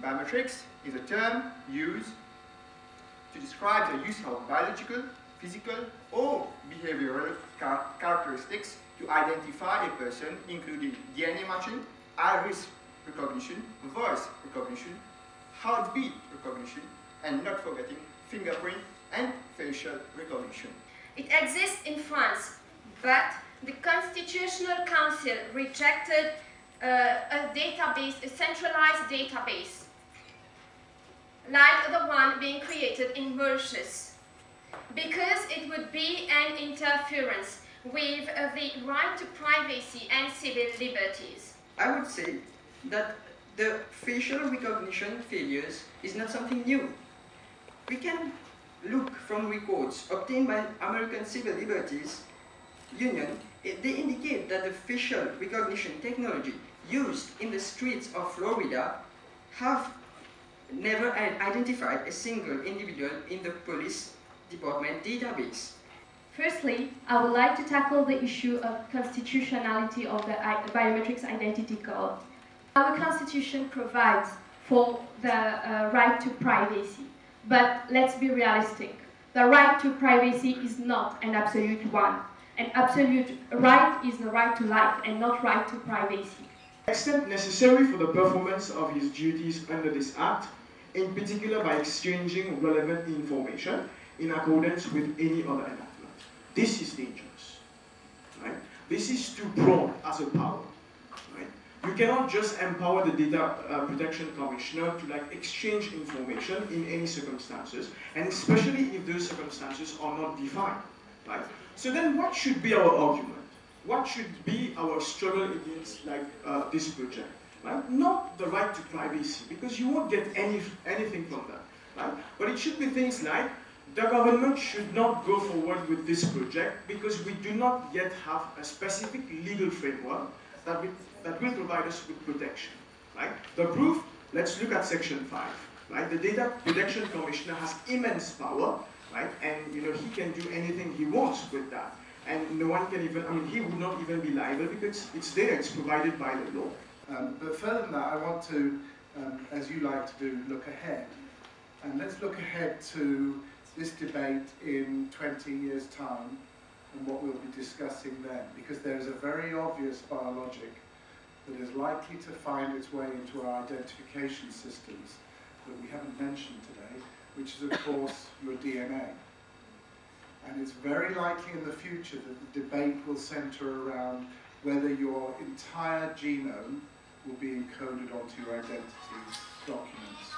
Biometrics is a term used to describe the use of biological, physical, or behavioral characteristics to identify a person, including DNA matching, iris recognition, voice recognition, heartbeat recognition, and not forgetting fingerprint and facial recognition. It exists in France, but the Constitutional Council rejected a centralized database, like the one being created in Mauritius, because it would be an interference with the right to privacy and civil liberties. I would say that the facial recognition failures is not something new. We can look from records obtained by American Civil Liberties Union. They indicate that the facial recognition technology used in the streets of Florida have never identified a single individual in the police department database. Firstly, I would like to tackle the issue of constitutionality of the biometrics identity card. Our constitution provides for the right to privacy, but let's be realistic. The right to privacy is not an absolute one. An absolute right is the right to life and not right to privacy. Except necessary for the performance of his duties under this Act, in particular by exchanging relevant information in accordance with any other enactment. This is dangerous, right? This is too broad as a power, right? You cannot just empower the Data Protection Commissioner to exchange information in any circumstances, and especially if those circumstances are not defined, right? So then what should be our argument? What should be our struggle against this project? Right? Not the right to privacy, because you won't get anything from that. Right? But it should be things like the government should not go forward with this project because we do not yet have a specific legal framework that will provide us with protection. Right? The proof, let's look at Section 5. Right? The Data Protection Commissioner has immense power, right? And he can do anything he wants with that. And no one can even, he would not even be liable because it's there, it's provided by the law. But further than that, I want to, as you like to do, look ahead. And let's look ahead to this debate in 20 years' time and what we'll be discussing then. Because there is a very obvious biologic that is likely to find its way into our identification systems that we haven't mentioned today, which is, of course, your DNA. And it's very likely in the future that the debate will center around whether your entire genome will be encoded onto your identity documents.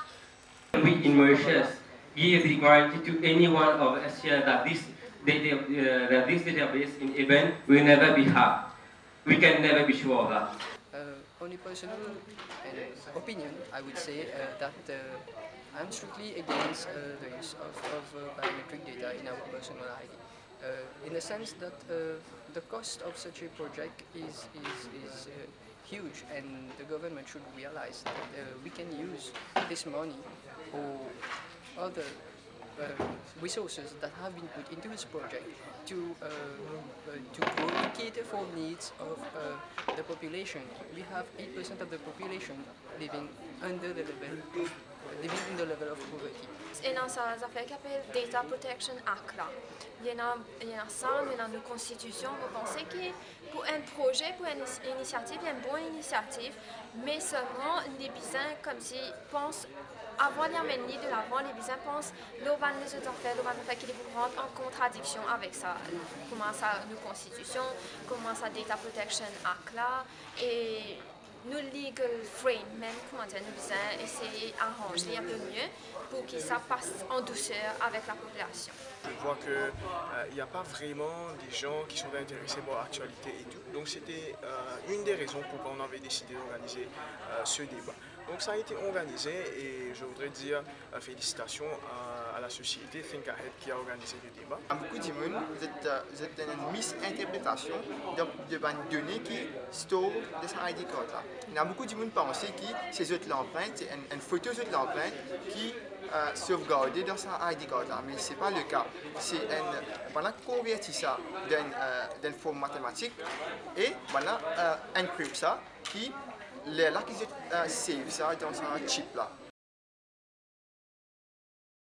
We in Mauritius give the guarantee to any one of us here that this database in event will never be hacked. We can never be sure of that. On a personal opinion, I would say that I'm strictly against the use of biometric data in our personal ID. In the sense that the cost of such a project is huge, and the government should realize that we can use this money or other resources that have been put into this project to cater for needs of the population. We have 8% of the population living under the level of in the level of poverty. Et dans ça fait qu'appelle Data Protection Act là, il y a ça dans nos constitutions. Vous pensez que pour un projet, pour une initiative, il y a une bonne initiative, mais seulement les bisins comme si pensent avant d'amener de l'avant, les bisins pensent l'on va nous faire qu'ils rentrent en contradiction avec ça. Comment ça nos constitutions, comment ça Data Protection Act là et nos legal frame, même comment dire, nous besoin essayer d'arranger un peu mieux pour que ça passe en douceur avec la population. Je vois qu'il n'y a pas vraiment des gens qui sont intéressés par l'actualité et tout. Donc c'était une des raisons pourquoi on avait décidé d'organiser ce débat. Donc ça a été organisé et je voudrais dire félicitations à la société Think Ahead qui a organisé le débat. Beaucoup de monde, vous êtes une misinterprétation de données qui store de sa ID card là. Il y a beaucoup de monde pensé que ces autres l'empreinte, c'est une photo de l'empreinte qui sauvegardée dans sa ID card là, mais c'est pas le cas. C'est voilà convertir ça d'une forme mathématique et voilà encrypte ça qui là qui save ça dans un chip là.